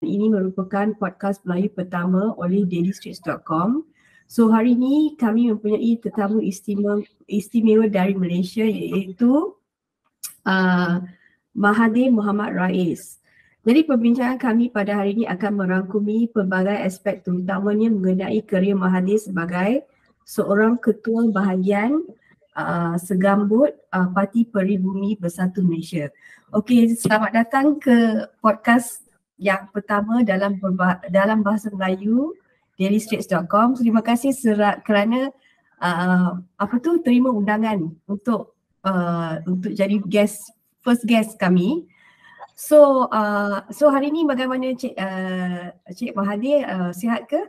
Ini merupakan podcast Melayu pertama oleh dailystraits.com. So hari ini kami mempunyai tetamu istimewa dari Malaysia, iaitu Mahathir Mohd Rais. Jadi perbincangan kami pada hari ini akan merangkumi pelbagai aspek, terutamanya mengenai kerjaya Mahathir sebagai seorang ketua bahagian segambut Parti Peribumi Bersatu Malaysia. Okey, selamat datang ke podcast yang pertama dalam bahasa Melayu dailystraits.com. Terima kasih kerana terima undangan untuk jadi first guest kami. So hari ini bagaimana Cik Mahathir, sihat ke?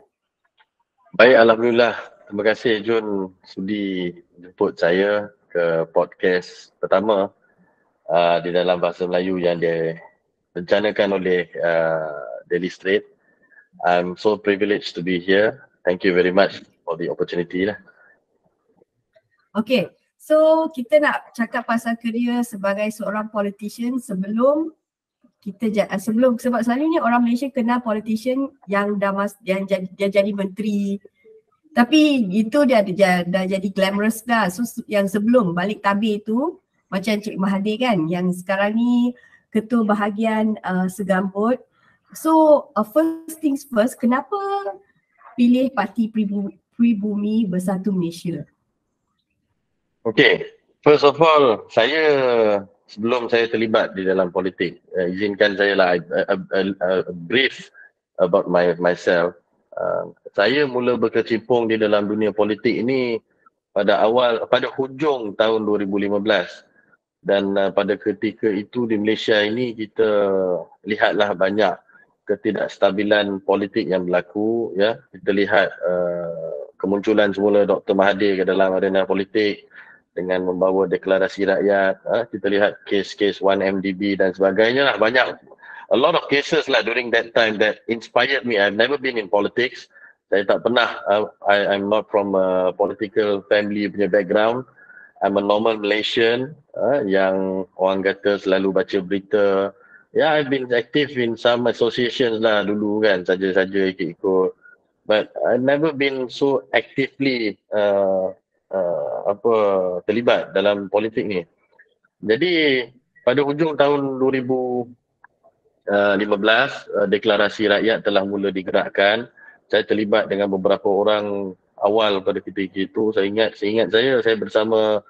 Baik, alhamdulillah. Terima kasih Jun sudi jemput saya ke podcast pertama di dalam bahasa Melayu yang direncanakan oleh Daily Straits. I'm so privileged to be here. Thank you very much for the opportunity lah. Okay, so kita nak cakap pasal kerjaya sebagai seorang politician sebelum sebab selalunya orang Malaysia kenal politician yang dia jadi menteri. Tapi itu dah jadi glamorous dah. So yang sebelum balik tabir tu macam Cik Mahathir kan, yang sekarang ni ketua bahagian segambut. So first things first, kenapa pilih Parti Pribumi Bersatu Malaysia? Okay, first of all, sebelum saya terlibat di dalam politik, izinkan saya lah brief about myself. Saya mula berkecimpung di dalam dunia politik ini pada hujung tahun 2015, dan pada ketika itu di Malaysia ini kita lihatlah banyak ketidakstabilan politik yang berlaku, ya. Kita lihat kemunculan semula Dr. Mahathir ke dalam arena politik dengan membawa deklarasi rakyat. Kita lihat kes-kes 1MDB dan sebagainya lah, banyak. A lot of cases lah during that time that inspired me. I've never been in politics. Saya tak pernah, I'm not from a political family punya background. I'm a normal Malaysian yang orang kata selalu baca berita. Yeah, I've been active in some associations lah dulu kan, saja-saja ikut-ikut. But I've never been so actively terlibat dalam politik ni. Jadi pada hujung tahun 2015, deklarasi rakyat telah mula digerakkan. Saya terlibat dengan beberapa orang awal pada ketika itu. Seingat saya bersama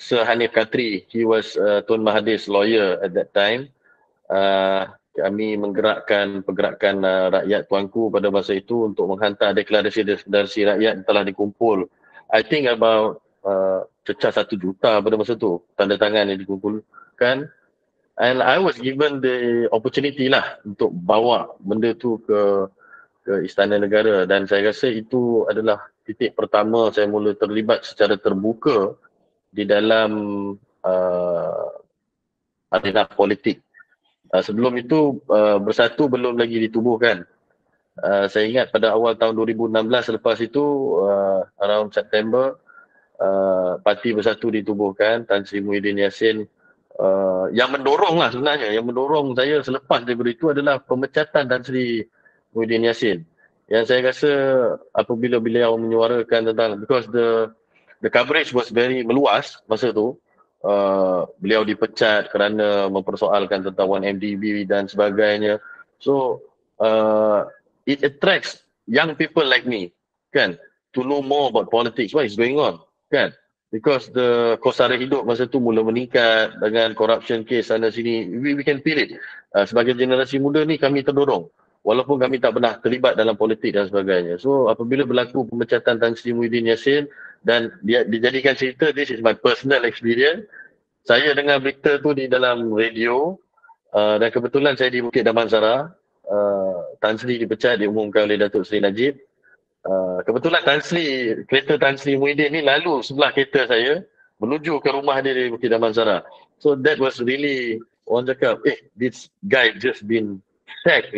Sir Hanif Khatri. He was Tun Mahathir's lawyer at that time. Kami menggerakkan pergerakan rakyat tuanku pada masa itu untuk menghantar deklarasi rakyat yang telah dikumpul. I think about cecah 1 juta pada masa tu tanda tangan yang dikumpulkan. And I was given the opportunity lah untuk bawa benda tu ke Istana Negara, dan saya rasa itu adalah titik pertama saya mula terlibat secara terbuka di dalam arena politik. Sebelum itu Bersatu belum lagi ditubuhkan. Saya ingat pada awal tahun 2016 selepas itu around September, Parti Bersatu ditubuhkan. Tan Sri Muhyiddin Yassin yang mendorong saya selepas daripada itu adalah pemecatan Tan Sri Muhyiddin Yassin, yang saya rasa apabila beliau menyuarakan tentang, because the coverage was very meluas masa tu, beliau dipecat kerana mempersoalkan tentang 1MDB dan sebagainya. So it attracts young people like me, kan, to know more about politics, what is going on, kan, because the kos sara hidup masa tu mula meningkat dengan corruption case sana sini. We can feel it. Sebagai generasi muda ni kami terdorong walaupun kami tak pernah terlibat dalam politik dan sebagainya. So apabila berlaku pemecatan Tan Sri Muhyiddin Yassin dan dia dijadikan cerita, this is my personal experience. Saya dengar berita tu di dalam radio, dan kebetulan saya di Bukit Damansara. Tan Sri dipecat, diumumkan oleh Datuk Seri Najib. Kebetulan kereta Tan Sri Muhyiddin ni lalu sebelah kereta saya menuju ke rumah dia di Bukit Damansara. So that was really, orang cakap, this guy just been sacked,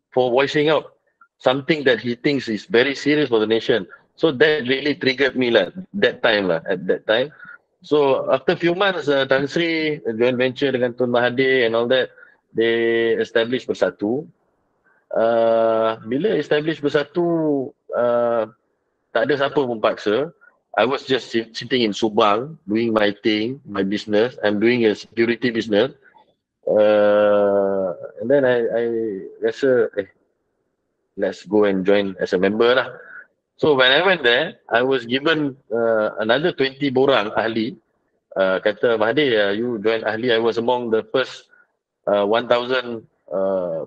for voicing out something that he thinks is very serious for the nation. So that really triggered me at that time. So after a few months, Tan Sri joint venture dengan Tun Mahathir and all that, they established Bersatu. Bila establish Bersatu, tak ada siapa pun paksa. I was just sitting in Subang doing my thing, my business. I'm doing a security business. And then I rasa let's go and join as a member lah. So when I went there, I was given another 20 borang ahli. Kata Mahathir, you join ahli. I was among the first 1,000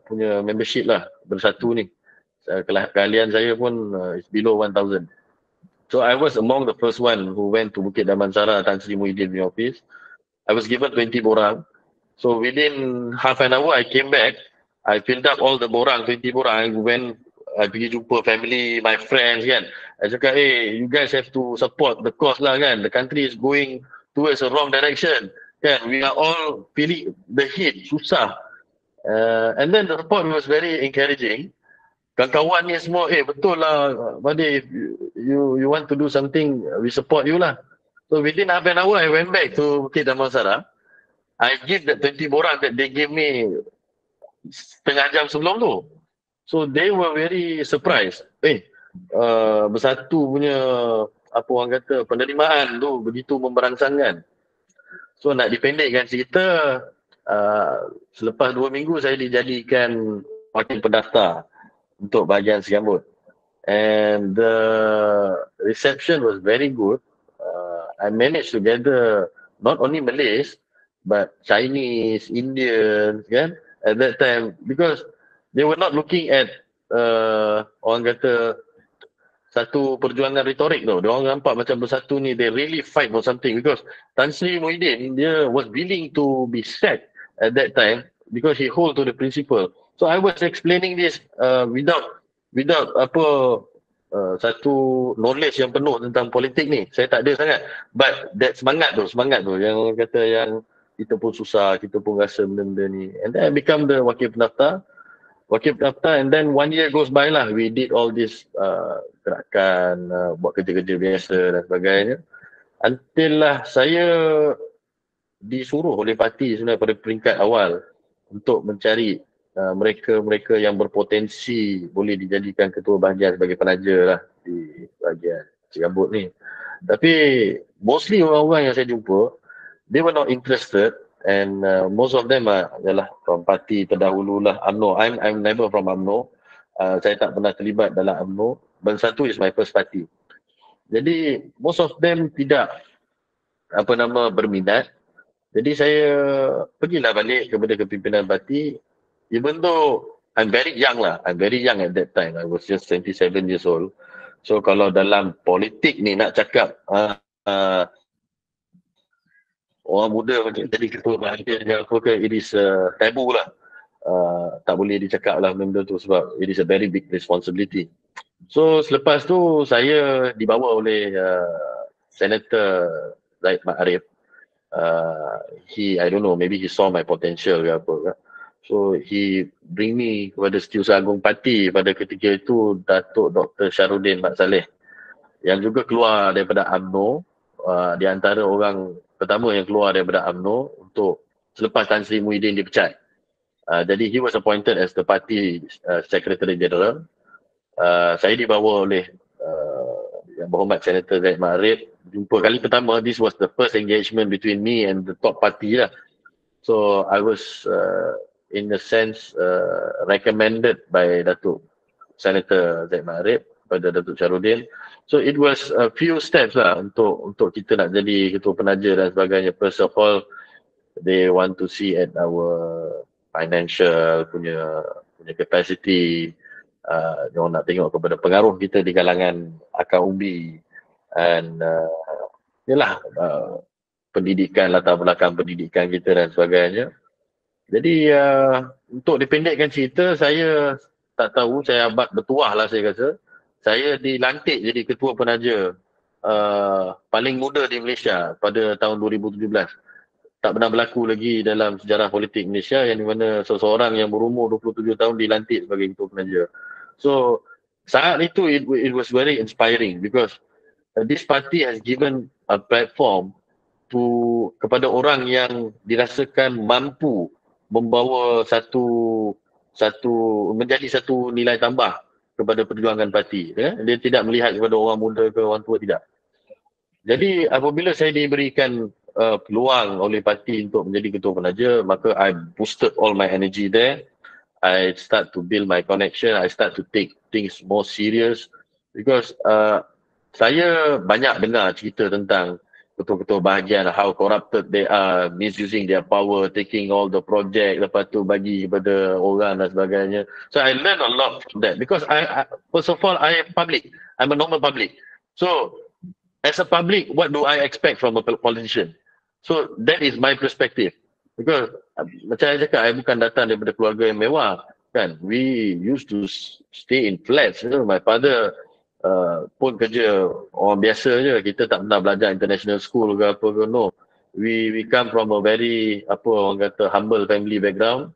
punya membership lah Bersatu ni. Keahlian saya pun is below 1,000. So I was among the first one who went to Bukit Damansara, Tan Sri Muhyiddin in the office. I was given 20 borang. So within half an hour, I came back. I filled up all the borang, 20 borang. I pergi jumpa family, my friends kan. I cakap, you guys have to support the cause lah kan. The country is going towards the wrong direction. Kan? We are all feeling the heat, susah. And then the support was very encouraging. Kawan-kawan ni semua, betul lah, Mahathir, if you want to do something, we support you lah. So within half an hour, I went back to Bukit Damansara. I give that 20 borang that they gave me setengah jam sebelum tu. So they were very surprised. Bersatu punya, apa orang kata, penerimaan tu begitu memberangsangkan. So nak dipendekkan cerita, selepas 2 minggu saya dijadikan wakil pendaftar untuk bahagian segambut. And the reception was very good. I managed to gather not only Malays, but Chinese, Indians, kan? At that time, because they were not looking at orang kata satu perjuangan retorik tau. Dia orang nampak macam Bersatu ni, they really fight for something. Because Tan Sri Muhyiddin, dia was willing to be sacked at that time because he hold to the principle. So I was explaining this without apa satu knowledge yang penuh tentang politik ni. Saya tak ada sangat. But that semangat tu yang orang kata yang kita pun susah, kita pun rasa benda-benda ni. And then I become the wakil pendaftar, and then 1 year goes by lah. We did all this gerakan, buat kerja-kerja biasa dan sebagainya. Until lah saya disuruh oleh parti sebenarnya pada peringkat awal untuk mencari mereka-mereka yang berpotensi boleh dijadikan ketua bahagian sebagai penaja lah di bahagian segambut ni. Tapi mostly orang-orang yang saya jumpa, they were not interested, and most of them adalah from parti terdahulu lah, UMNO. I'm never from UMNO. Saya tak pernah terlibat dalam UMNO. Satu is my first party. Jadi most of them tidak berminat. Jadi saya pergilah balik kepada kepimpinan parti. Even though I'm very young at that time. I was just 27 years old. So kalau dalam politik ni nak cakap orang muda macam jadi ketua bahagian yang apa ke, it is tabu lah. Tak boleh dicakap lah benda tu sebab it is a very big responsibility. So selepas tu saya dibawa oleh Senator Zaid Ma'arif. I don't know, maybe he saw my potential ke apa ke. So he bring me kepada Setiausaha Agung Parti pada ketika itu, Datuk Dr. Syarudin Mat Saleh, yang juga keluar daripada UMNO, di antara orang pertama yang keluar daripada UMNO untuk selepas Tan Sri Muhyiddin dipecat. Jadi he was appointed as the party Secretary General. Saya dibawa oleh Yang Berhormat Senator Zaid Ma'arif. Jumpa kali pertama, this was the first engagement between me and the top party lah. So I was in a sense recommended by Datuk Senator Zaid Ma'arif pada Datuk Syarudin. So it was a few steps lah untuk kita nak jadi ketua penaja dan sebagainya. First of all, they want to see at our financial punya capacity. Diorang nak tengok kepada pengaruh kita di kalangan akar umbi, and pendidikan, latar belakang pendidikan kita dan sebagainya. Jadi untuk dipendekkan cerita, saya tak tahu, saya abad bertuah lah saya rasa. Saya dilantik jadi ketua penaja paling muda di Malaysia pada tahun 2017. Tak pernah berlaku lagi dalam sejarah politik Malaysia yang di mana seseorang yang berumur 27 tahun dilantik sebagai ketua penaja. So saat itu it was very inspiring because this party has given a platform kepada orang yang dirasakan mampu membawa satu menjadi satu nilai tambah kepada perjuangan parti. Dia tidak melihat kepada orang muda ke orang tua, tidak. Jadi apabila saya diberikan peluang oleh parti untuk menjadi ketua penaja, maka I boosted all my energy there. I start to build my connection. I start to take things more serious because saya banyak dengar cerita tentang ketua-ketua bahagian, how corrupted they are, misusing their power, taking all the project, lepas tu bagi kepada orang dan sebagainya. So I learn a lot from that because first of all, I am public. I'm a normal public. So as a public, what do I expect from a politician? So that is my perspective. Because macam saya cakap, I bukan datang daripada keluarga yang mewah. Kan? We used to stay in flats. My father pun kerja orang biasa je. Kita tak pernah belajar international school ke apa ke. No. We come from a very, orang kata, humble family background.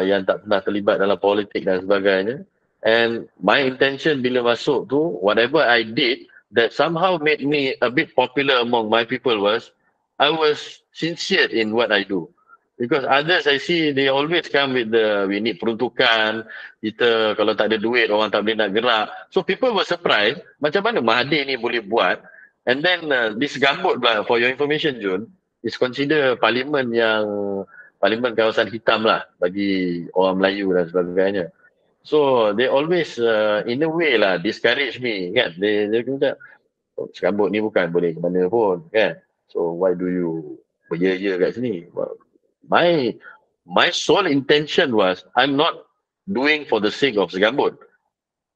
Yang tak pernah terlibat dalam politik dan sebagainya. And my intention bila masuk tu, whatever I did, that somehow made me a bit popular among my people was, I was sincere in what I do. Because others I see, they always come with we need peruntukan, kita kalau tak ada duit, orang tak boleh nak gerak. So people were surprised, macam mana Mahathir ni boleh buat. And then this gambut lah, for your information Jun, is consider parlimen kawasan hitam lah bagi orang Melayu dan sebagainya. So they always in a way lah discourage me kan. Dia kata, segambut ni bukan boleh ke mana pun kan. So why do you berya-ya kat sini? Well, my sole intention was I'm not doing for the sake of segambut.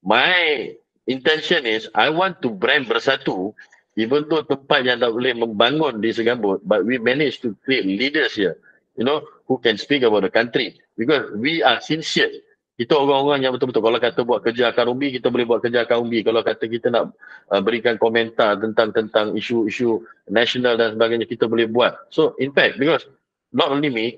My intention is I want to brand Bersatu, even though tempat yang tak boleh membangun di segambut, but we managed to create leaders here, who can speak about the country because we are sincere. Kita orang-orang yang betul-betul, kalau kata buat kerja akan umbi, kita boleh buat kerja akan umbi. Kalau kata kita nak berikan komentar tentang isu-isu nasional dan sebagainya, kita boleh buat. So in fact, because not only me,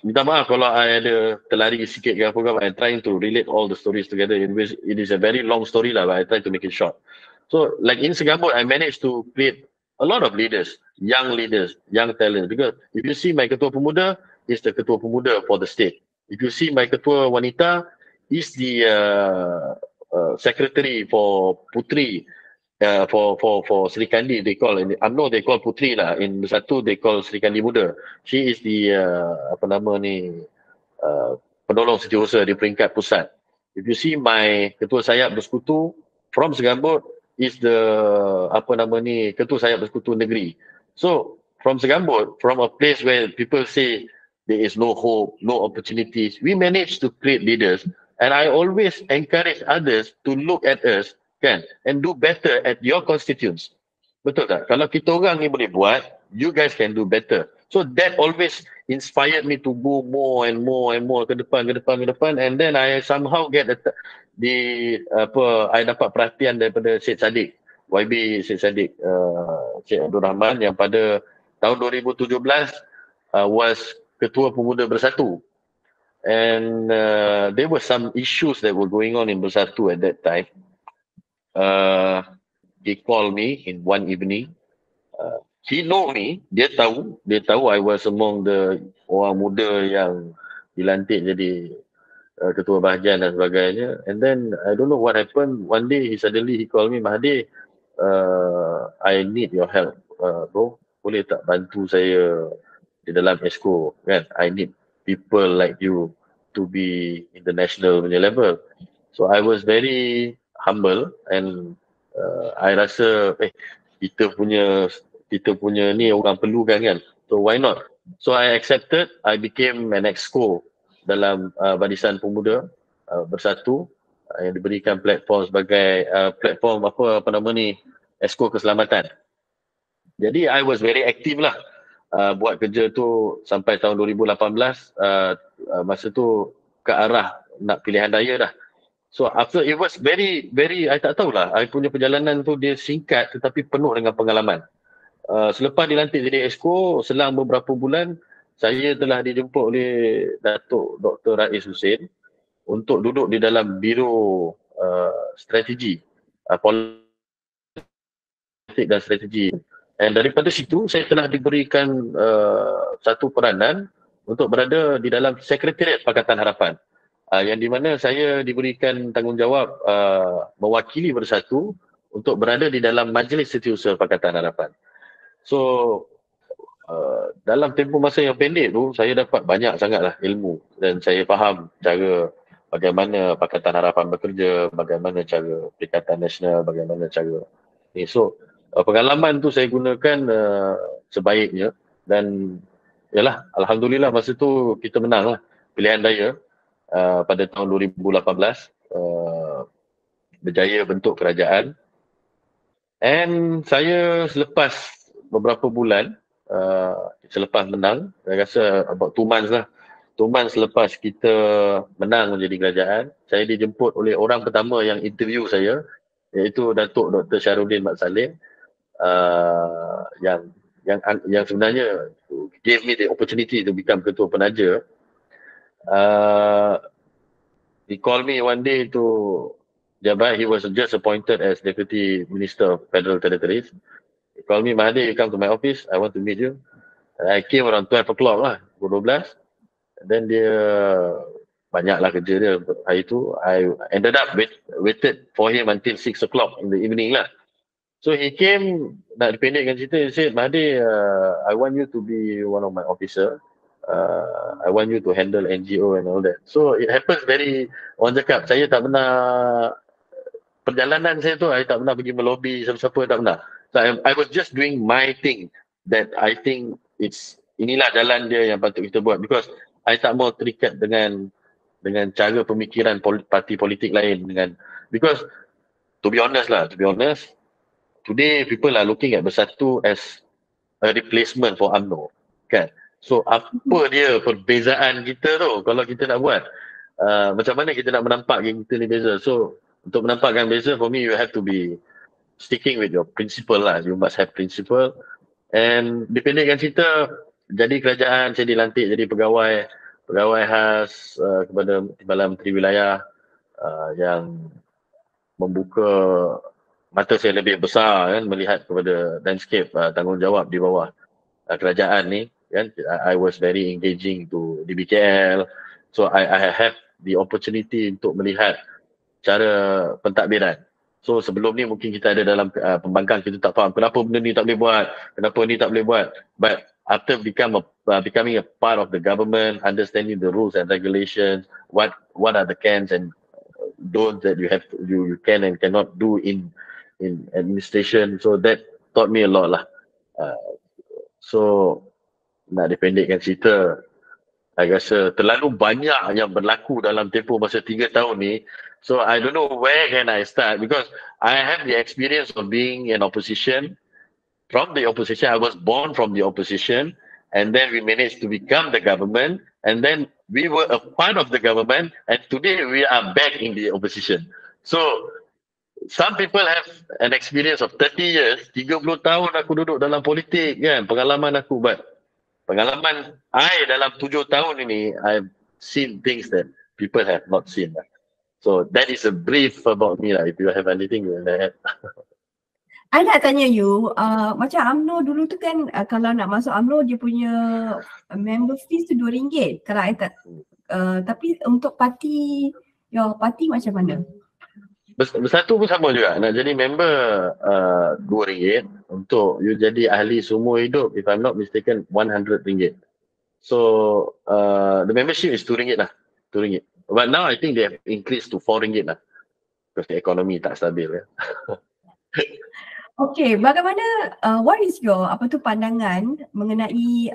minta maaf kalau I ada terlari sikit ke apa ke, I'm trying to relate all the stories together. It is a very long story lah, but I try to make it short. So like in Singapore, I managed to create a lot of leaders, young talents. Because if you see my ketua pemuda, is the ketua pemuda for the state. If you see my ketua wanita, is the secretary for Putri, for Sri Kandi, they call, in UMNO they call Putri lah, in Satu they call Sri Kandi Muda. She is the penolong setiausaha di peringkat pusat. If you see my ketua sayap bersekutu from Segambut, is the ketua sayap bersekutu negeri. So from Segambut, from a place where people say there is no hope, no opportunities, we managed to create leaders. And I always encourage others to look at us kan, and do better at your constituents. Betul tak? Kalau kita orang ni boleh buat, you guys can do better. So that always inspired me to go more and more ke depan. And then I somehow get I dapat perhatian daripada Syed Saddiq, YB Syed Saddiq, Syed Abdul Rahman, yang pada tahun 2017 was Ketua Pemuda Bersatu. And there were some issues that were going on in Bersatu at that time. He called me in one evening. He know me, dia tahu I was among the orang muda yang dilantik jadi ketua bahagian dan sebagainya. And then I don't know what happened. One day he called me, Mahathir, I need your help, bro. Boleh tak bantu saya di dalam ESCO kan? I need people like you to be in the national punya level. So I was very humble and I rasa kita punya ni orang perlukan kan. So why not? So I accepted. I became an EXCO dalam Barisan Pemuda Bersatu yang diberikan platform sebagai platform EXCO Keselamatan. Jadi I was very active lah. Buat kerja tu sampai tahun 2018, masa tu ke arah nak pilihan raya dah. So after, it was very, I tak tahulah, I punya perjalanan tu dia singkat tetapi penuh dengan pengalaman. Selepas dilantik jadi EXCO, selang beberapa bulan, saya telah dijemput oleh Datuk Dr. Rais Hussein untuk duduk di dalam biro strategi, politik dan strategi. Dan daripada situ saya telah diberikan satu peranan untuk berada di dalam Sekretariat Pakatan Harapan. yang di mana saya diberikan tanggungjawab mewakili Bersatu untuk berada di dalam Majlis Setiausaha Pakatan Harapan. So dalam tempoh masa yang pendek tu saya dapat banyak sangatlah ilmu dan saya faham cara bagaimana Pakatan Harapan bekerja, bagaimana cara Perikatan Nasional, bagaimana cara ni. So pengalaman tu saya gunakan sebaiknya dan yalah, alhamdulillah masa tu kita menang lah pilihan raya pada tahun 2018, berjaya bentuk kerajaan. And saya selepas beberapa bulan selepas menang, saya rasa about 2 months lah, 2 months selepas kita menang menjadi kerajaan, saya dijemput oleh orang pertama yang interview saya, iaitu Datuk Dr. Syarudin Mat Salim, yang sebenarnya gave me the opportunity to become Ketua Penaja. He called me one day to jabat. He was just appointed as Deputy Minister of Federal Territories. He called me, Mahathir, you come to my office, I want to meet you. I came around 12 o'clock lah, 12. And then dia banyaklah kerja dia hari tu. I ended up waited for him until 6 o'clock in the evening lah. So he came, nak dipendekkan cerita, he said, Mahathir, I want you to be one of my officer. I want you to handle NGO and all that. So it happens very, orang cakap, saya tak pernah, perjalanan saya tu, saya tak pernah pergi melobi siapa-siapa, tak pernah. So I was just doing my thing that I think inilah jalan dia yang patut kita buat, because I tak mau terikat dengan cara pemikiran parti politik lain, because to be honest, today people are looking at Bersatu as a replacement for UMNO, kan? So apa dia perbezaan kita tu kalau kita nak buat? Macam mana kita nak menampak kita ni beza? So untuk menampakkan beza, for me you have to be sticking with your principle lah. You must have principle. And dipendekkan cerita, jadi kerajaan, saya dilantik jadi pegawai khas kepada Timbalan Menteri Wilayah, yang membuka mata saya lebih besar kan, melihat kepada landscape tanggungjawab di bawah kerajaan ni kan. I was very engaging to DBKL, so I have the opportunity untuk melihat cara pentadbiran. So sebelum ni mungkin kita ada dalam pembangkang, kita tak faham kenapa benda ni tak boleh buat, kenapa ni tak boleh buat. But after becoming a part of the government, understanding the rules and regulations, what are the cans and don'ts that you can and cannot do in administration. So that taught me a lot lah. So nak dipendekkan cerita, saya rasa terlalu banyak yang berlaku dalam tempoh masa 3 tahun ni. So I don't know where can I start, because I have the experience of being in opposition. From the opposition, I was born from the opposition, and then we managed to become the government, and then we were a part of the government, and today we are back in the opposition. So some people have an experience of 30 years, 30 tahun aku duduk dalam politik kan, pengalaman aku, but pengalaman I dalam 7 tahun ini, I've seen things that people have not seen. So that is a brief about me lah. If you have anything you want to add. I nak tanya you, macam UMNO dulu tu kan, kalau nak masuk UMNO dia punya member fees tu RM2 kalau I tak, tapi untuk parti, your parti macam mana? Bersatu pun sama juga, nak jadi member RM2, untuk you jadi ahli seumur hidup, if I'm not mistaken, RM100. So the membership is RM2 lah, RM2. But now I think they have increased to RM4 lah, because the economy tak stabil ya. Okay, bagaimana, what is your pandangan mengenai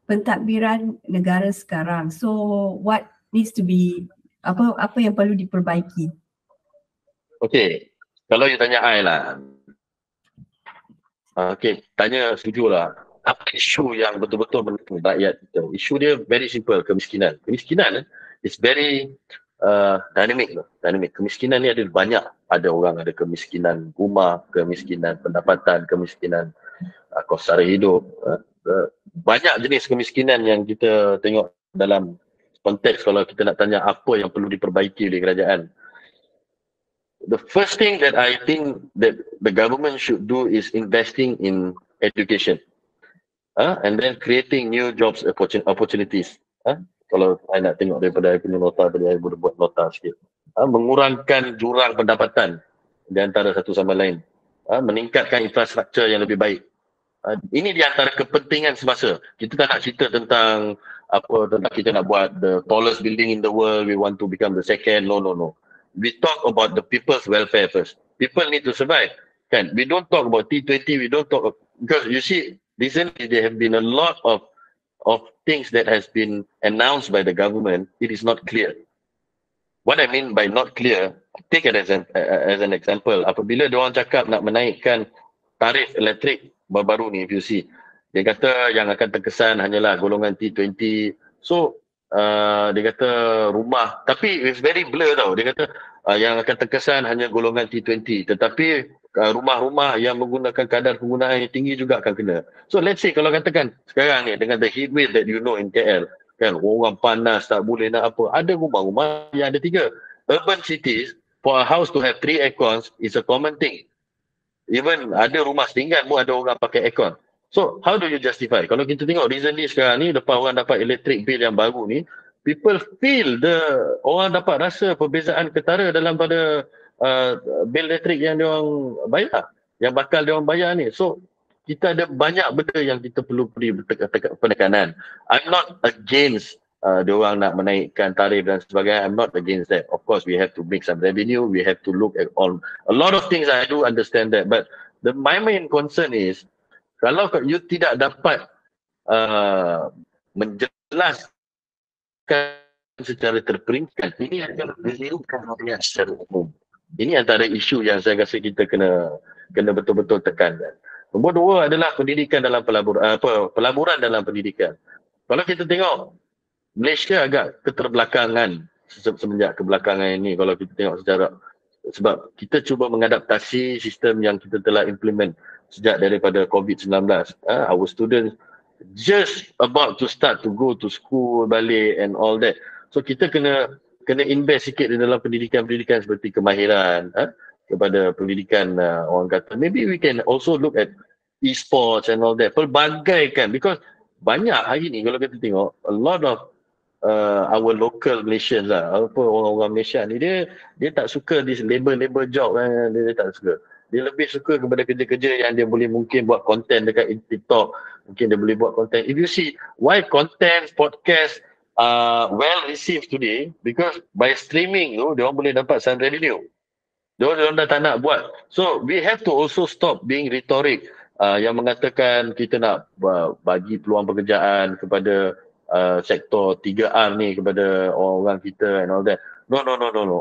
pentadbiran negara sekarang? So what needs to be, apa yang perlu diperbaiki? Okay, kalau you tanya I lah, okay, tanya setuju lah, apa isu yang betul-betul menentukan rakyat kita? Isu dia very simple, kemiskinan. Kemiskinan is very dynamic. Kemiskinan ni ada banyak. Ada orang ada kemiskinan rumah, kemiskinan pendapatan, kemiskinan kos sara hidup. Banyak jenis kemiskinan yang kita tengok dalam konteks kalau kita nak tanya apa yang perlu diperbaiki oleh kerajaan. The first thing that I think that the government should do is investing in education. And then creating new jobs opportunities. Kalau saya nak tengok daripada saya punya nota tadi, saya boleh buat nota sikit. Mengurangkan jurang pendapatan di antara satu sama lain. Meningkatkan infrastruktur yang lebih baik. Ini di antara kepentingan semasa. Kita tak nak cerita tentang tentang kita nak buat the tallest building in the world, we want to become the second. No. We talk about the people's welfare first. People need to survive. Kan? We don't talk about T20, we don't talk because you see, recently there have been a lot of things that has been announced by the government. It is not clear. What I mean by not clear, take it as an example. Apabila diorang cakap nak menaikkan tarif elektrik baru-baru ni, if you see, dia kata yang akan terkesan hanyalah golongan T20. So dia kata rumah, tapi it's very blur tau. Dia kata yang akan terkesan hanya golongan T20, tetapi rumah-rumah yang menggunakan kadar penggunaan yang tinggi juga akan kena. So let's say kalau katakan sekarang ni dengan the heat wave that you know in KL, kan, orang panas tak boleh nak apa, ada rumah-rumah yang ada 3. Urban cities, for a house to have 3 aircons is a common thing. Even ada rumah setinggan pun ada orang pakai aircon. So how do you justify? Kalau kita tengok recently sekarang ni, lepas orang dapat electric bill yang baru ni, people feel orang dapat rasa perbezaan ketara dalam pada bil elektrik yang diorang bayar, yang bakal diorang bayar ni. So kita ada banyak benda yang kita perlu beri penekanan. I'm not against diorang nak menaikkan tarif dan sebagainya. I'm not against that. Of course, we have to make some revenue. We have to look at all a lot of things. I do understand that, but my main concern is kalau you tidak dapat menjelaskan secara terperinci, ini akan menirukan rakyat secara umum. Ini antara isu yang saya rasa kita kena betul-betul tekankan. Nombor 2 adalah pendidikan dalam pelaburan dalam pendidikan. Kalau kita tengok Malaysia agak keterbelakangan semenjak kebelakangan ini kalau kita tengok secara, sebab kita cuba mengadaptasi sistem yang kita telah implement sejak daripada COVID-19. Our students just about to start to go to school balik and all that. So kita kena invest sikit di dalam pendidikan seperti kemahiran, kepada pendidikan orang kata. Maybe we can also look at e-sports and all that. Pelbagai kan, because banyak hari ni kalau kita tengok a lot of our local Malaysians orang-orang Malaysia ni dia tak suka this labor job, dia tak suka. Dia lebih suka kepada kerja-kerja yang dia boleh mungkin buat content dekat TikTok, mungkin dia boleh buat content. If you see why content podcast well received today, because by streaming tu dia orang boleh dapat some revenue. Dia orang dah tak nak buat. So we have to also stop being rhetoric yang mengatakan kita nak bagi peluang pekerjaan kepada sektor 3R ni kepada orang-orang kita and all that. No.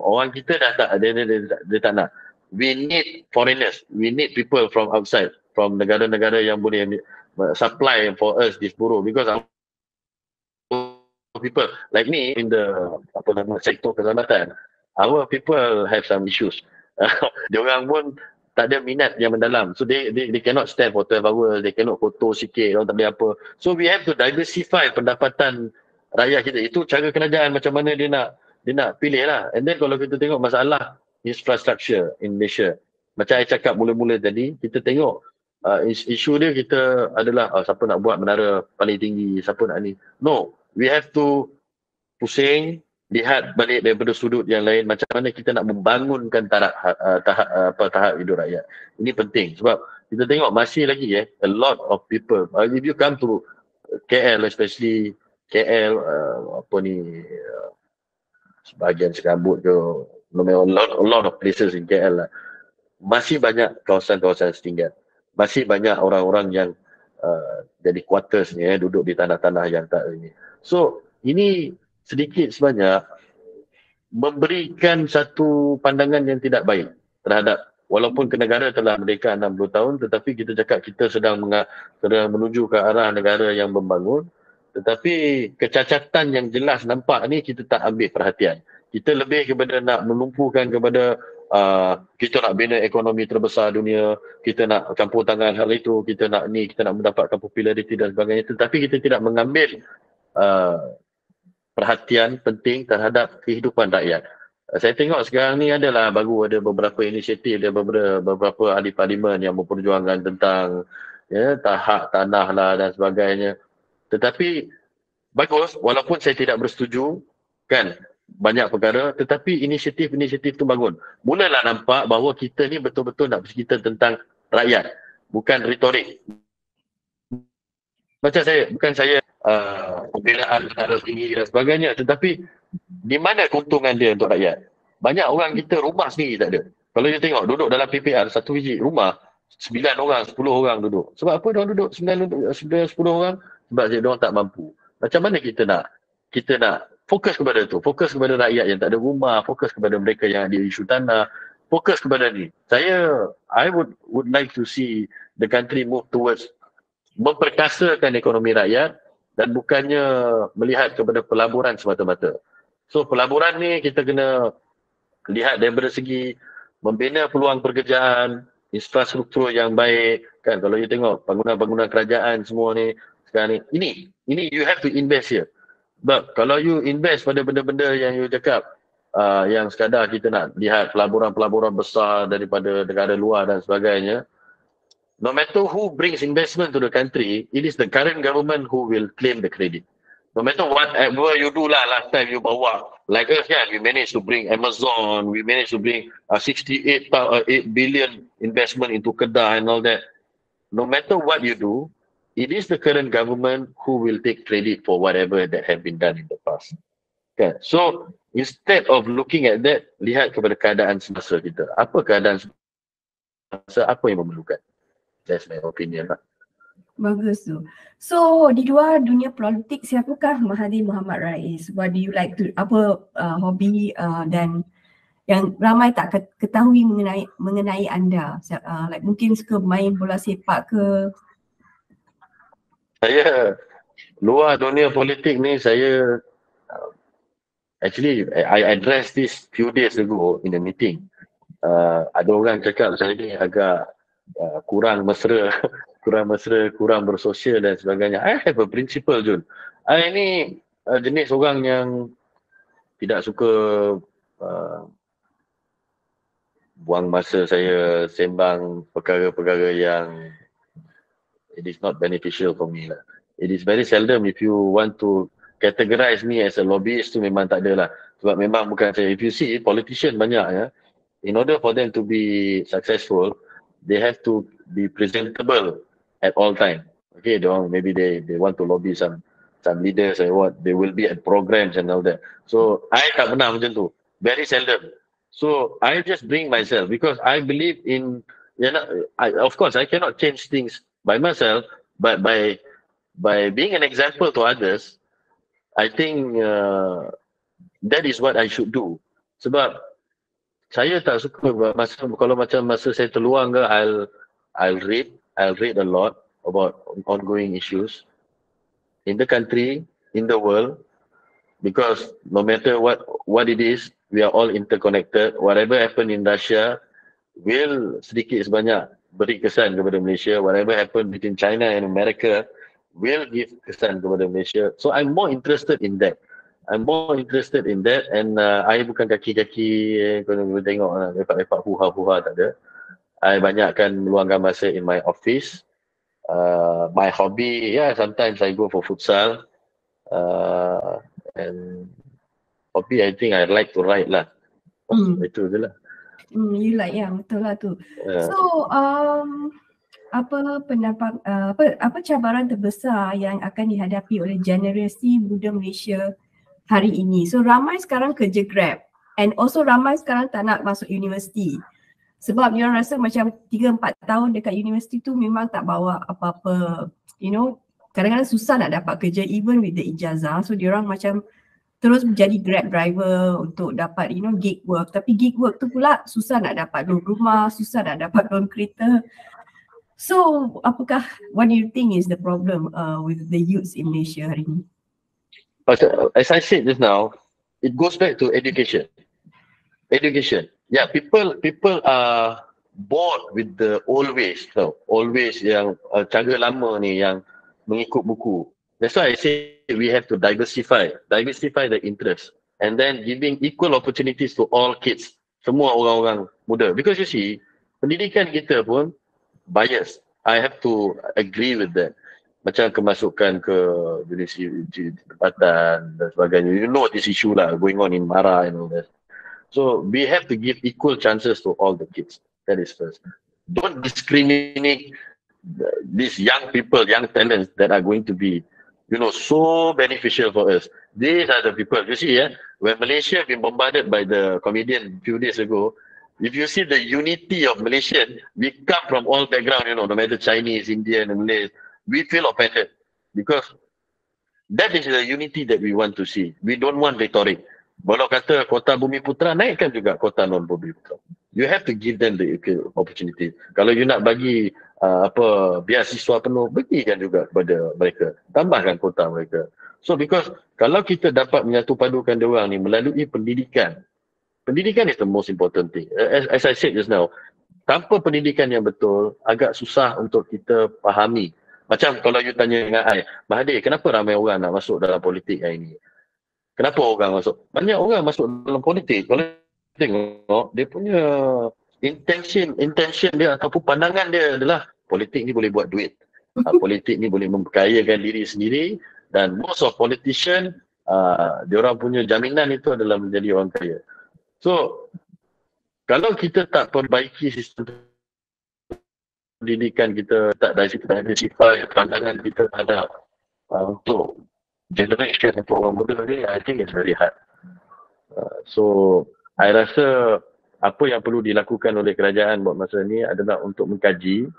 Orang kita dah tak, dia tak nak. We need foreigners. We need people from outside, from negara-negara yang boleh supply for us this buruh, because our people like me in the sektor keselamatan, our people have some issues. Diorang pun tak ada minat yang mendalam. So they cannot stand for 12 hours, they cannot foto sikit, orang tak boleh apa. So we have to diversify pendapatan rakyat kita. Itu cara kerajaan macam mana dia nak pilih lah. And then kalau kita tengok masalah infrastructure in Malaysia, macam saya cakap mula-mula tadi, kita tengok isu dia kita adalah siapa nak buat menara paling tinggi, siapa nak ni. No, we have to pusing, lihat balik daripada sudut yang lain, macam mana kita nak membangunkan tahap hidup rakyat. Ini penting sebab kita tengok masih lagi a lot of people, if you come to KL, especially KL, sebahagian Serambut ke, a lot of places in KL lah, masih banyak kawasan-kawasan setinggan, masih banyak orang-orang yang jadi quarters ni, duduk di tanah-tanah yang tak ini. So ini sedikit sebanyak memberikan satu pandangan yang tidak baik terhadap, walaupun negara telah merdeka 60 tahun, tetapi kita cakap kita sedang menuju ke arah negara yang membangun, tetapi kecacatan yang jelas nampak ni kita tak ambil perhatian. Kita lebih kepada nak menumpukan kepada kita nak bina ekonomi terbesar dunia, kita nak campur tangan hal itu, kita nak mendapatkan populariti dan sebagainya, tetapi kita tidak mengambil perhatian penting terhadap kehidupan rakyat. Saya tengok sekarang ni ada beberapa inisiatif, ada beberapa ahli parlimen yang memperjuangkan tentang hak tanah lah dan sebagainya. Tetapi bagus, walaupun saya tidak bersetuju kan banyak perkara, tetapi inisiatif-inisiatif tu bangun. Mulalah nampak bahawa kita ni betul-betul nak bercerita tentang rakyat, bukan retorik. Macam saya, bukan saya pembelaan terhadap tinggi dan sebagainya, tetapi di mana keuntungan dia untuk rakyat? Banyak orang kita rumah sendiri tak ada. Kalau you tengok duduk dalam PPR satu biji rumah 9 orang, 10 orang duduk. Sebab apa diorang duduk 9, 10 orang? Sebab diorang tak mampu. Macam mana kita nak fokus kepada tu, fokus kepada rakyat yang tak ada rumah, fokus kepada mereka yang ada isu tanah, fokus kepada ni. I would like to see the country move towards memperkasakan ekonomi rakyat dan bukannya melihat kepada pelaburan semata-mata. So pelaburan ni kita kena lihat daripada segi membina peluang pekerjaan, infrastruktur yang baik kan. Kalau you tengok bangunan-bangunan kerajaan semua ni sekarang ni, ini you have to invest here. Sebab kalau you invest pada benda-benda yang you cakap yang sekadar kita nak lihat pelaburan-pelaburan besar daripada negara luar dan sebagainya, no matter who brings investment to the country, it is the current government who will claim the credit. No matter whatever you do lah, last time you bawa, like us kan, we managed to bring Amazon, we managed to bring 68 billion investment into Kedah and all that. No matter what you do, it is the current government who will take credit for whatever that have been done in the past. Okay. So, instead of looking at that, lihat kepada keadaan semasa kita. Apa keadaan semasa, apa yang memerlukan? That's my opinion lah. Bagus tu. So di luar dunia politik, siapakah Mahathir Mohd Rais? What do you like to, apa hobi dan yang ramai tak ketahui mengenai anda? Like mungkin suka main bola sepak ke? Saya luar dunia politik ni, saya actually I addressed this few days ago in a meeting. Ada orang cakap saya ni agak kurang mesra, kurang bersosial dan sebagainya. I have a principle, Jun. I ni jenis orang yang tidak suka buang masa saya sembang perkara-perkara yang it is not beneficial for me lah. It is very seldom if you want to categorize me as a lobbyist tu memang tak ada lah. Sebab memang bukan saya. If you see politician banyak ya, in order for them to be successful, they have to be presentable at all time. Okay, maybe they want to lobby some leaders and what, they will be at programs and all that. So I tak pernah macam tu, very seldom. So I just bring myself because I believe in, of course I cannot change things by myself, but by being an example to others, I think that is what I should do. Sebab saya tak suka kalau macam masa saya terluang ke, I'll read a lot about ongoing issues in the country, in the world, because no matter what it is, we are all interconnected. Whatever happen in Russia will sedikit sebanyak beri kesan kepada Malaysia. Whatever happen between China and America will give kesan kepada Malaysia. So I'm more interested in that. And I bukan kaki-kaki kalau tengok lepak-lepak huha-huha, tak ada. I banyakkan meluangkan masa in my office. My hobby, sometimes I go for futsal. And hobby, I think I like to write lah. Itu je lah. You like, betul lah tu. So, apa pendapat, apa cabaran terbesar yang akan dihadapi oleh generasi muda Malaysia hari ini? So ramai sekarang kerja Grab and also ramai sekarang tak nak masuk universiti sebab diorang rasa macam 3-4 tahun dekat universiti tu memang tak bawa apa-apa, kadang-kadang susah nak dapat kerja even with the ijazah. So diorang macam terus menjadi Grab driver untuk dapat gig work, tapi gig work tu pula susah nak dapat loan rumah, susah nak dapat loan kereta. So what do you think is the problem with the youths in Malaysia hari ini? As I said just now, it goes back to education. Yeah, people are bored with the old ways, always yang cara lama ni yang mengikut buku. That's why I say we have to diversify the interest, and then giving equal opportunities to all kids, semua orang-orang muda. Because you see, pendidikan kita pun bias. I have to agree with that. macam kemasukan ke universiti tempatan dan sebagainya. You know this issue lah going on in Mara and all that. So we have to give equal chances to all the kids. That is first. Don't discriminate these young people, young talents that are going to be, so beneficial for us. These are the people. You see, when Malaysia been bombarded by the comedian a few days ago, if you see the unity of Malaysian, we come from all background, no matter Chinese, Indian, and Malay, we feel offended because that is the unity that we want to see. We don't want rhetoric. Kalau kata kota Bumi Putra, naikkan juga kota non Bumi Putra. You have to give them the opportunity. Kalau you nak bagi biasiswa penuh, bagikan juga kepada mereka. Tambahkan kota mereka. So because kalau kita dapat menyatu padukan dia orang ni melalui pendidikan. Pendidikan is the most important thing. As I said just now, tanpa pendidikan yang betul, agak susah untuk kita fahami. Macam kalau you tanya dengan I, Mahathir, kenapa ramai orang nak masuk dalam politik hari ni? Kenapa orang masuk? Banyak orang masuk dalam politik. Kalau tengok, dia punya intention dia ataupun pandangan dia adalah politik ni boleh buat duit. Politik ni boleh memperkayakan diri sendiri dan most of politician, diorang punya jaminan itu adalah menjadi orang kaya. So, kalau kita tak perbaiki sistem pendidikan kita, tak diversify pandangan kita terhadap untuk generation untuk orang muda ni, I think it's very hard. So, I rasa apa yang perlu dilakukan oleh kerajaan buat masa ni adalah untuk mengkaji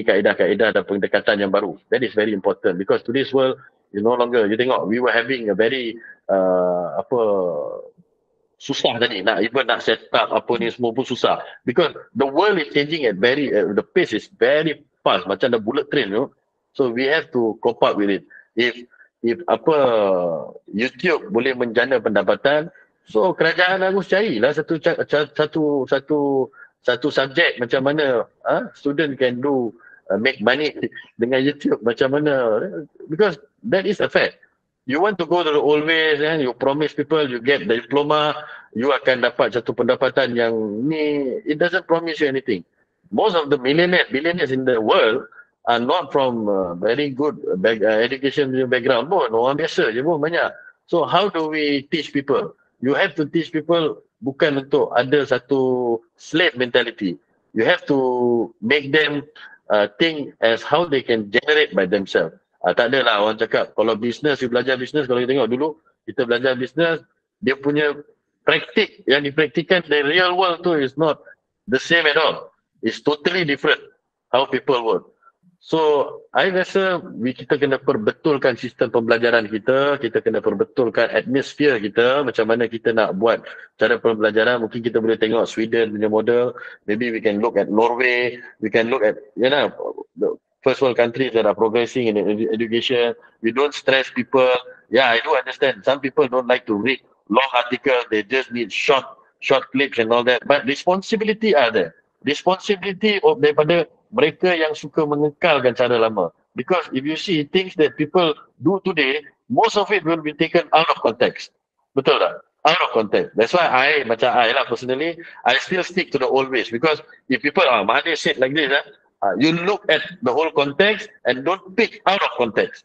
kaedah-kaedah dan pendekatan yang baru. That is very important because today's world is no longer, you tengok, we were having a very susah tadi, nak set up apa ni semua pun susah because the world is changing at the pace is very fast, macam the bullet train, so we have to cope up with it. If YouTube boleh menjana pendapatan, so kerajaan harus carilah satu subjek macam mana student can do make money dengan YouTube macam mana, because that is a fact. You want to go to the old ways, you promise people you get the diploma, you akan dapat satu pendapatan yang ni, it doesn't promise you anything. Most of the billionaires in the world are not from very good education background pun, orang biasa je pun banyak. So how do we teach people? You have to teach people bukan untuk ada satu slave mentality. You have to make them think as how they can generate by themselves. Tak adalah orang cakap kalau business, you belajar business, kalau kita tengok dulu kita belajar business, dia punya praktik yang dipraktikan the real world tu is not the same at all. It's totally different how people work. So, I rasa kita kena perbetulkan sistem pembelajaran kita kena perbetulkan atmosphere kita, macam mana kita nak buat cara pembelajaran. Mungkin kita boleh tengok Sweden punya model, maybe we can look at Norway, we can look at, the first world countries that are progressing in education. We don't stress people. Yeah, I do understand. Some people don't like to read long articles, they just need short clips and all that. But responsibility are there. Responsibility daripada mereka yang suka mengekalkan cara lama. Because if you see things that people do today, most of it will be taken out of context. Betul tak? Out of context. That's why I personally, I still stick to the old ways. Because if people, Mahathir said like this, you look at the whole context and don't pick out of context.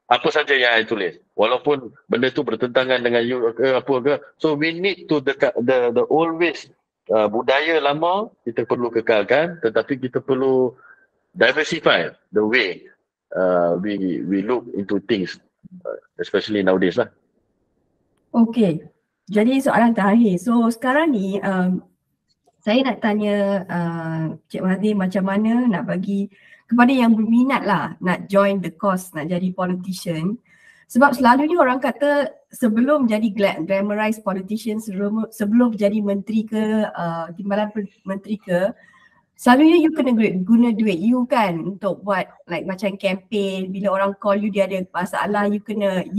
Apa saja yang I tulis. Walaupun benda tu bertentangan dengan you apa ke. So we need to the old ways. Budaya lama kita perlu kekalkan, tetapi kita perlu diversify the way we look into things, especially nowadays lah. Okay, jadi soalan terakhir. So sekarang ni saya nak tanya Cik Mahathir macam mana nak bagi kepada yang berminat lah nak join the cause, nak jadi politician. Sebab selalunya orang kata sebelum jadi glamorized politician, sebelum jadi menteri ke, timbalan menteri ke, selalunya you kena guna duit you kan untuk buat like macam campaign. Bila orang call you dia ada masalah, you kena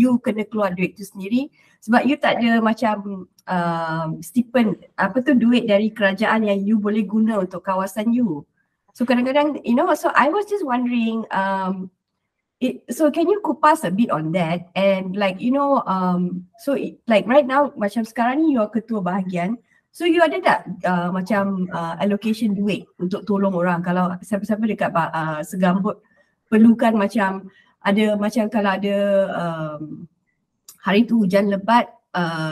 keluar duit tu sendiri. Sebab you tak ada macam stipend, duit dari kerajaan yang you boleh guna untuk kawasan you. So kadang-kadang, so I was just wondering, so can you kupas a bit on that and like like right now macam sekarang ni you are ketua bahagian, so you ada tak macam allocation duit untuk tolong orang kalau siapa-siapa dekat segambut perlukan macam ada macam kalau ada hari tu hujan lebat,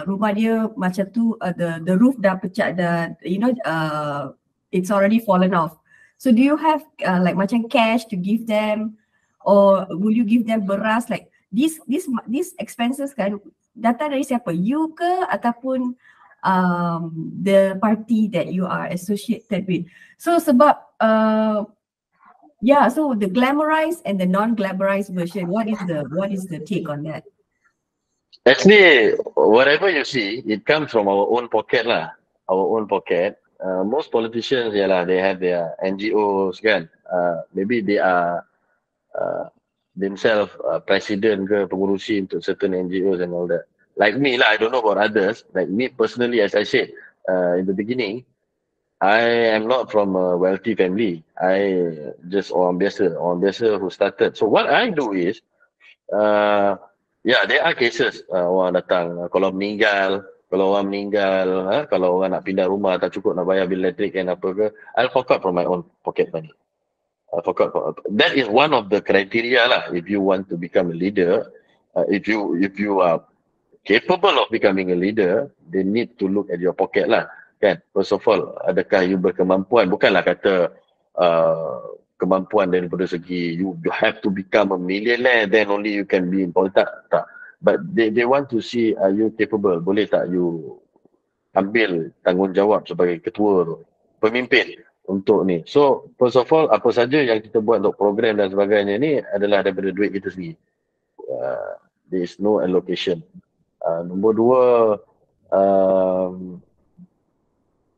rumah dia macam tu, the roof dah pecah, dah it's already fallen off. So do you have like macam cash to give them, or will you give them beras, like these expenses kan datang dari siapa, you ke ataupun the party that you are associated with? So sebab so the glamorized and the non-glamorized version, what is the take on that? Actually, whatever you see, it comes from our own pocket lah. Our own pocket. Most politicians, they have their NGOs kan. Maybe they are themselves president ke pengurusi untuk certain NGOs and all that. Like me lah, I don't know about others. Like me personally, as I said in the beginning, I am not from a wealthy family. I just orang biasa who started. So what I do is, there are cases orang datang, kalau orang meninggal, kalau orang nak pindah rumah tak cukup nak bayar bil elektrik kan apa ke, I'll fork out from my own pocket money. That is one of the criteria lah. If you want to become a leader, if you are capable of becoming a leader, they need to look at your pocket lah. Kan? First of all, adakah you berkemampuan? Bukanlah kata kemampuan daripada segi you have to become a millionaire then only you can be in politics. Tak. But they want to see, are you capable? Boleh tak you ambil tanggungjawab sebagai ketua, pemimpin untuk ni. So first of all, apa saja yang kita buat untuk program dan sebagainya ni adalah daripada duit kita sendiri. There is no allocation. Nombor dua,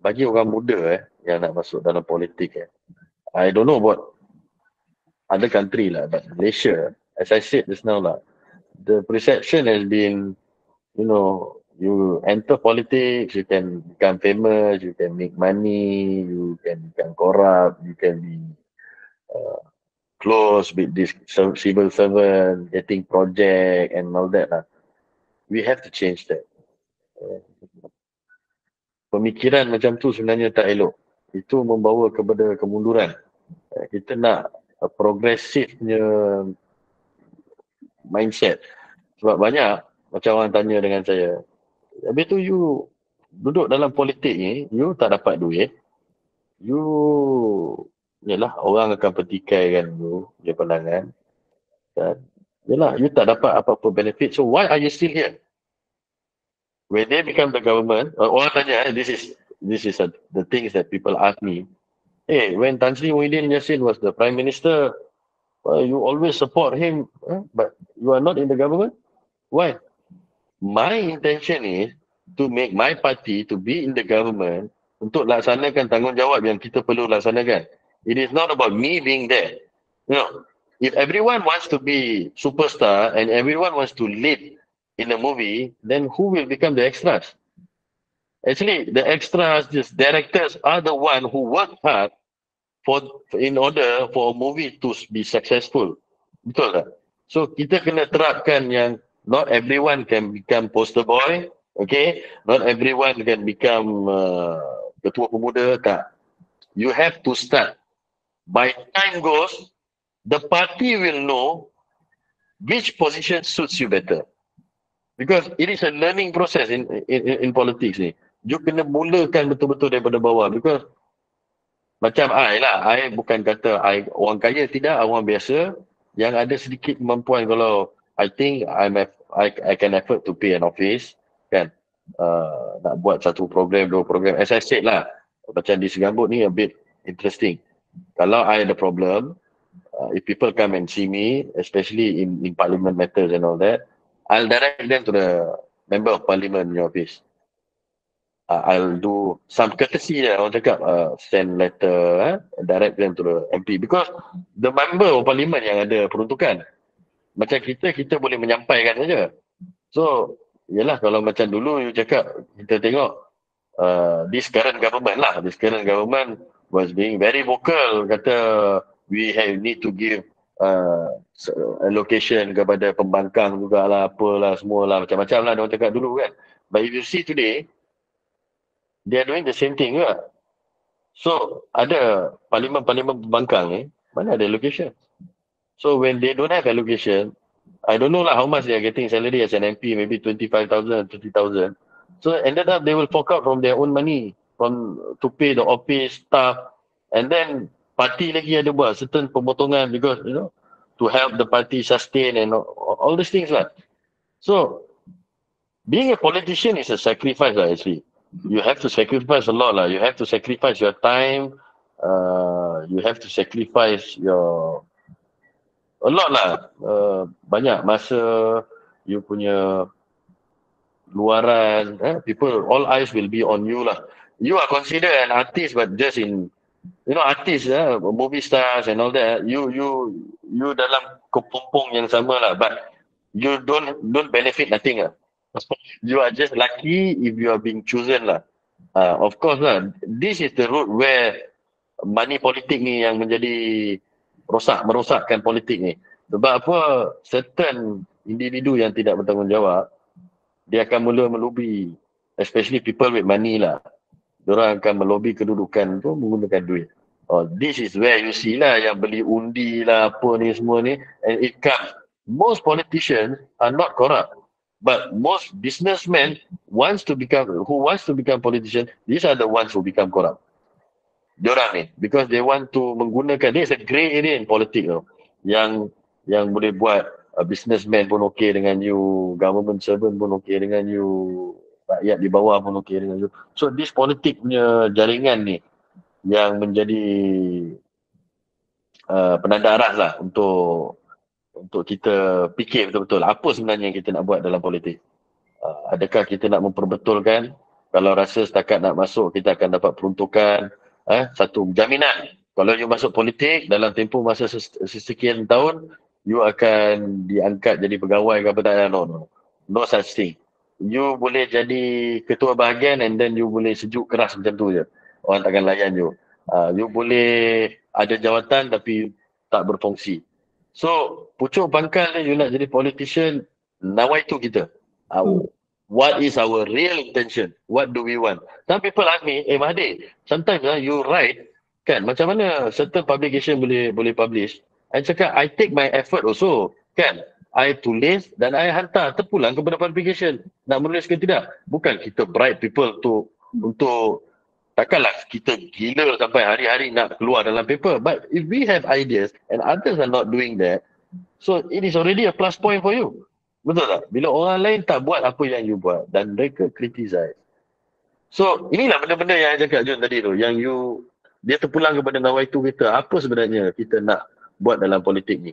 bagi orang muda yang nak masuk dalam politik, I don't know about other country lah, but Malaysia, as I said just now lah, the perception has been, you enter politics, you can become famous, you can make money, you can become corrupt, you can be close with this civil servant, getting project and all that lah. We have to change that. Pemikiran macam tu sebenarnya tak elok. Itu membawa kepada kemunduran. Kita nak progresifnya mindset. Sebab banyak macam orang tanya dengan saya, habis tu you duduk dalam politik ni, you tak dapat duit, you orang akan petikaikan you dia pandangan, dan you tak dapat apa-apa benefit, so why are you still here? When they become the government, orang tanya, this is the things that people ask me. Hey, when Tan Sri Muhyiddin Yassin was the Prime Minister, you always support him, but you are not in the government. Why? My intention is to make my party to be in the government untuk laksanakan tanggungjawab yang kita perlu laksanakan. It is not about me being there. If everyone wants to be superstar and everyone wants to lead in a movie, then who will become the extras? Actually, the extras, just directors, are the one who work hard in order for a movie to be successful. Betul tak? So, kita kena terapkan yang not everyone can become poster boy, okay? Not everyone can become ketua pemuda, tak. You have to start. By time goes, the party will know which position suits you better. Because it is a learning process in politics ni. You kena mulakan betul-betul daripada bawah. Because macam I bukan kata I orang kaya, tidak, orang biasa yang ada sedikit kemampuan. Kalau I think I can afford to pay an office, kan, nak buat satu program, dua program. As I said lah, macam di Segambut ni a bit interesting. Kalau I ada problem, if people come and see me, especially in parliament matters and all that, I'll direct them to the member of parliament in your office. I'll do some courtesy lah, orang cakap, send letter, direct them to the MP. Because the member of parliament yang ada peruntukan. Macam kita boleh menyampaikan saja. So, yelah, kalau macam dulu you cakap, kita tengok this current government was being very vocal, kata we need to give allocation kepada pembangkang jugalah, apalah, semualah, macam-macam lah dia orang cakap dulu kan. But if you see today, they are doing the same thing juga. So, ada parlimen-parlimen pembangkang ni, mana ada allocation? So when they don't have allocation, I don't know lah how much they are getting salary as an MP, maybe 25,000, 30,000. So ended up they will fork out from their own money to pay the office staff, and then parti lagi ada buat certain pemotongan because to help the party sustain and all these things lah. So being a politician is a sacrifice lah actually. You have to sacrifice a lot lah. You have to sacrifice your time. You have to sacrifice a lot lah. Banyak masa, you punya luaran. People, all eyes will be on you lah. You are considered an artist, but just in, artist, movie stars and all that. You dalam kepompong yang sama lah, but you don't benefit nothing lah. You are just lucky if you are being chosen lah. Of course lah, this is the route where money politik ni yang menjadi merosakkan politik ni. Sebab apa, certain individu yang tidak bertanggungjawab, dia akan mula melobi, especially people with money lah. Diorang akan melobi kedudukan tu menggunakan duit. This is where you see lah yang beli undi lah apa ni semua ni, and it comes. Most politicians are not corrupt. But most businessmen who wants to become politician, these are the ones who become corrupt. Diorang ni, because they want to menggunakan, there's a grey area in politik tau. Yang boleh buat businessman pun okey dengan you, government servant pun okey dengan you, rakyat di bawah pun okey dengan you. So this politik punya jaringan ni yang menjadi penanda arah lah untuk kita fikir betul-betul apa sebenarnya yang kita nak buat dalam politik. Adakah kita nak memperbetulkan, kalau rasa setakat nak masuk kita akan dapat peruntukan, satu jaminan kalau you masuk politik dalam tempoh masa sekian tahun you akan diangkat jadi pegawai ke apa tak, no such thing. You boleh jadi ketua bahagian and then you boleh sejuk keras macam tu je, orang takkan layan you. You boleh ada jawatan tapi tak berfungsi. So, pucuk pangkal ni you nak jadi politician, nawaitu kita. What is our real intention? What do we want? Some people ask me, Mahathir, sometimes you write, kan, macam mana certain publication boleh publish. I cakap, I take my effort also, kan. I tulis dan I hantar terpulang kepada publication. Nak menulis ke tidak? Bukan kita bribe people untuk takkanlah kita gila sampai hari-hari nak keluar dalam paper. But if we have ideas and others are not doing that, so it is already a plus point for you. Betul tak? Bila orang lain tak buat apa yang you buat dan mereka criticize. So inilah benda-benda yang saya cakap Jun tadi tu, yang dia terpulang kepada nawaitu kita. Apa sebenarnya kita nak buat dalam politik ni?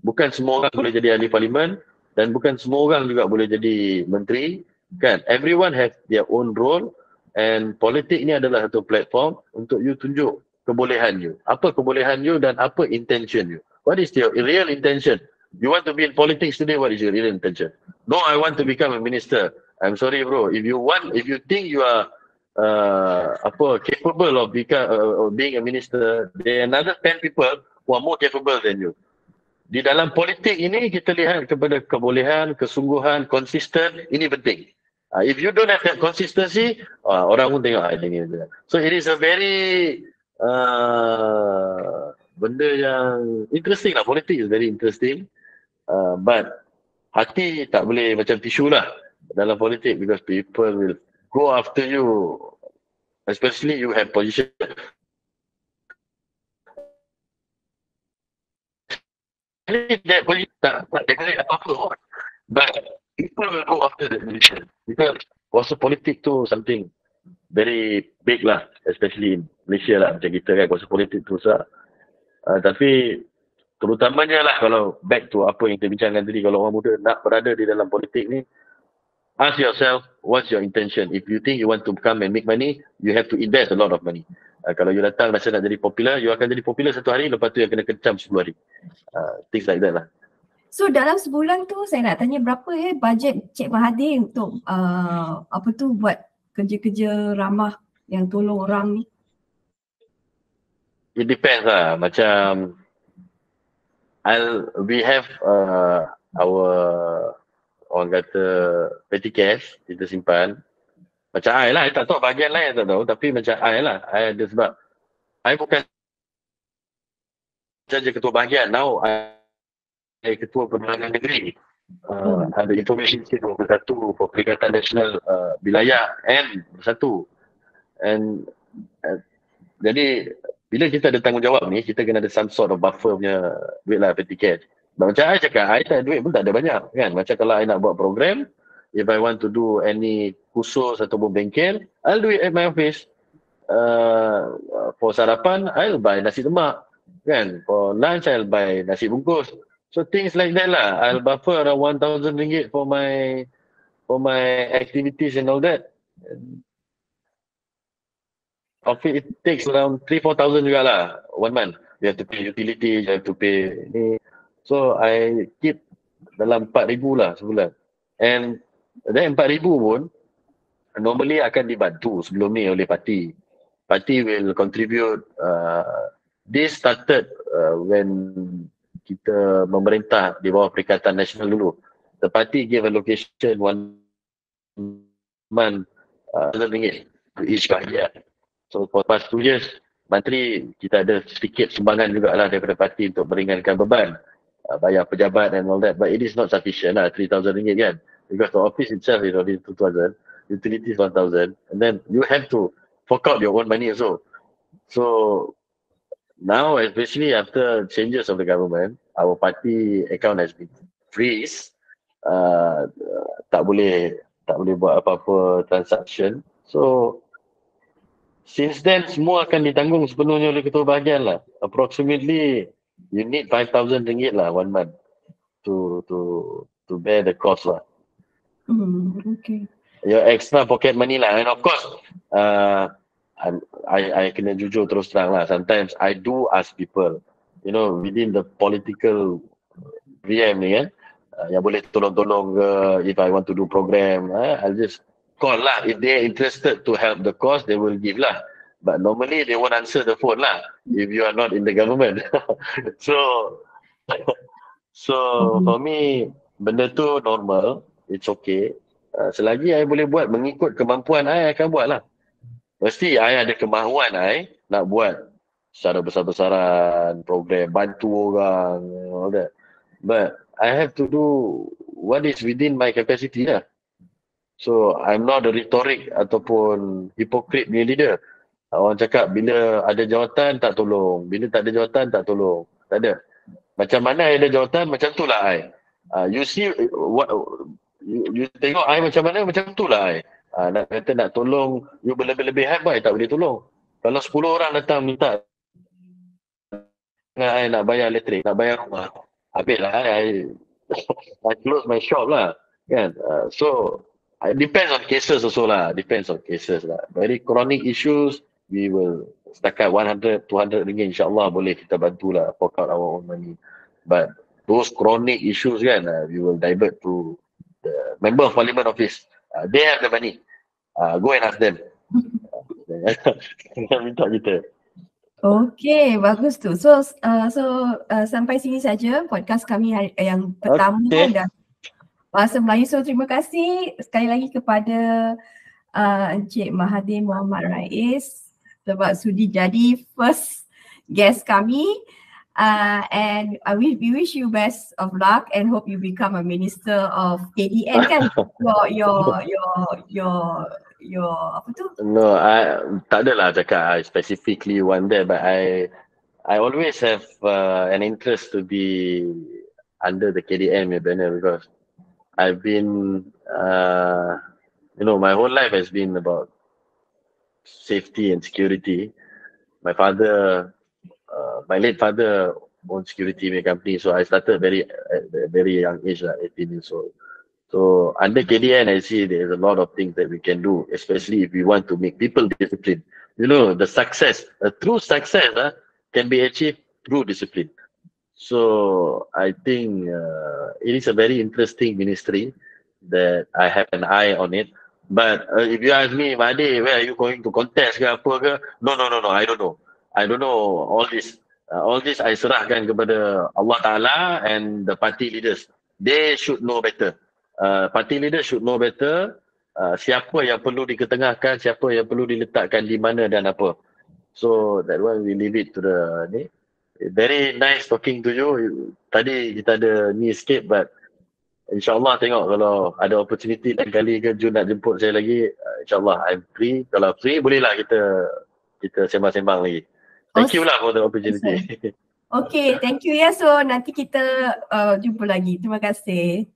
Bukan semua orang boleh jadi ahli parlimen dan bukan semua orang juga boleh jadi menteri, kan? Everyone has their own role. And politik ni adalah satu platform untuk you tunjuk kebolehan you. Apa kebolehan you dan apa intention you. What is your real intention? You want to be in politics today, what is your real intention? No, I want to become a minister. I'm sorry bro, if you think you are capable of being a minister, there are another 10 people who are more capable than you. Di dalam politik ini kita lihat kepada kebolehan, kesungguhan, konsisten, ini penting. If you don't have that consistency, orang pun tengok ini. So it is a very benda yang interesting lah. Politik is very interesting. But hati tak boleh macam tisu lah dalam politik, because people will go after you, especially you have position. That position tak decorate apa-apa. But people will go after the position. Because kuasa politik tu something very big lah, especially in Malaysia lah, macam kita kan, kuasa politik tu besar. Tapi terutamanya lah, kalau back to apa yang kita bincangkan tadi, kalau orang muda nak berada di dalam politik ni, ask yourself, what's your intention? If you think you want to come and make money, you have to invest a lot of money. Kalau you datang rasa nak jadi popular, you akan jadi popular satu hari, lepas tu you kena kecam 10 hari. Things like that lah. So dalam sebulan tu saya nak tanya berapa bajet Cik Mahathir untuk buat kerja-kerja ramah yang tolong orang ni? It depends lah. Macam we have our orang kata petty cash kita simpan. Macam I lah, I tak tahu bahagian lain tak tahu, tapi macam I lah, I ada sebab I bukan saja ketua bahagian. Now Ketua Penerangan Negeri. Ada information sikit nombor 1 for Perikatan Nasional Wilayah and Satu. And jadi bila kita ada tanggungjawab ni, kita kena ada some sort of buffer punya duit lah, tiket. Macam I cakap, I tak ada duit pun tak ada banyak kan. Macam kalau I nak buat program, if I want to do any kursus ataupun bengkel, I'll do it at my office. For sarapan, I'll buy nasi lemak kan. For lunch, I'll buy nasi bungkus. So things like that lah. I'll buffer around RM1,000 for my activities and all that. Office it takes around 3-4,000 jugalah 1 month. You have to pay utilities, you have to pay ni. So I keep dalam 4,000 lah sebulan. And then 4,000 pun normally akan dibantu sebelum ni oleh parti. Parti will contribute. This started when kita memerintah di bawah Perikatan Nasional dulu. The party gave allocation 1 month RM1,000 to each bahagian. So for past 2 years, Menteri kita ada sedikit sumbangan jugalah daripada parti untuk meringankan beban bayar pejabat and all that, but it is not sufficient lah, RM3,000 kan, because the office itself is already 2,000, utilities 1,000, and then you have to fork out your own money also. So now, especially after changes of the government, our party account has been freeze. Tak boleh buat apa-apa transaction. So since then, semua akan ditanggung sepenuhnya oleh ketua bahagian lah. Approximately, you need RM5,000 lah 1 month to bear the cost lah. Okay. Your extra pocket money lah. And of course, I kena jujur terus terang lah. Sometimes I do ask people, you know, within the political VM ni kan, yang boleh tolong-tolong ke, if I want to do program, I'll just call lah. If they're interested to help the cause, they will give lah. But normally they won't answer the phone lah if you are not in the government. So for me, benda tu normal, it's okay. Selagi I boleh buat mengikut kemampuan I akan buat lah. Mesti I ada kemahuan I nak buat secara besar-besaran, program, bantu orang, all that. But I have to do what is within my capacity lah. So I'm not a rhetoric ataupun hypocrite punya leader. Orang cakap bila ada jawatan tak tolong, bila tak ada jawatan tak tolong. Tak ada. Macam mana I ada jawatan, macam tu lah I. You see what you tengok I macam mana, macam tu lah I. Nak kata nak tolong you berlebih-lebihan pun I tak boleh tolong. Kalau 10 orang datang minta dengan I nak bayar elektrik, nak bayar rumah, habis lah I close my shop lah kan. So it depends on cases also lah. Depends on cases lah. Very chronic issues, we will setakat RM100-200 insyaAllah boleh kita bantulah fork out our own money. But those chronic issues kan, we will divert to the member of parliament office. They have the money. Go and ask them. Minta kita. Okay, bagus tu. So sampai sini saja podcast kami yang pertama dan Bahasa Melayu. So terima kasih sekali lagi kepada Encik Mahathir Mohd Rais sebab sudi jadi first guest kami, and we wish you best of luck and hope you become a minister of KDN kan. your apa tu? No, tak adalah cakap I specifically want that, but I always have an interest to be under the KDN banner because I've been, my whole life has been about safety and security. My my late father owned security company, so I started at a very young age, 18 years old. So under KDN, I see there's a lot of things that we can do, especially if we want to make people disciplined. You know, a true success can be achieved through discipline. So I think it is a very interesting ministry that I have an eye on it. But if you ask me, Mahathir, where are you going to contest ke apa ke? No, I don't know. I don't know all this. All this I serahkan kepada Allah Ta'ala and the party leaders. They should know better. Party leaders should know better siapa yang perlu diketengahkan, siapa yang perlu diletakkan di mana dan apa. So that one we leave it to the Very nice talking to you. Tadi kita ada ni sikit, but InsyaAllah tengok kalau ada opportunity lain kali ke Jun nak jemput saya lagi, InsyaAllah I'm free. Kalau free bolehlah kita sembang-sembang lagi. Thank you lah for the opportunity. Okay, thank you ya. So nanti kita jumpa lagi. Terima kasih.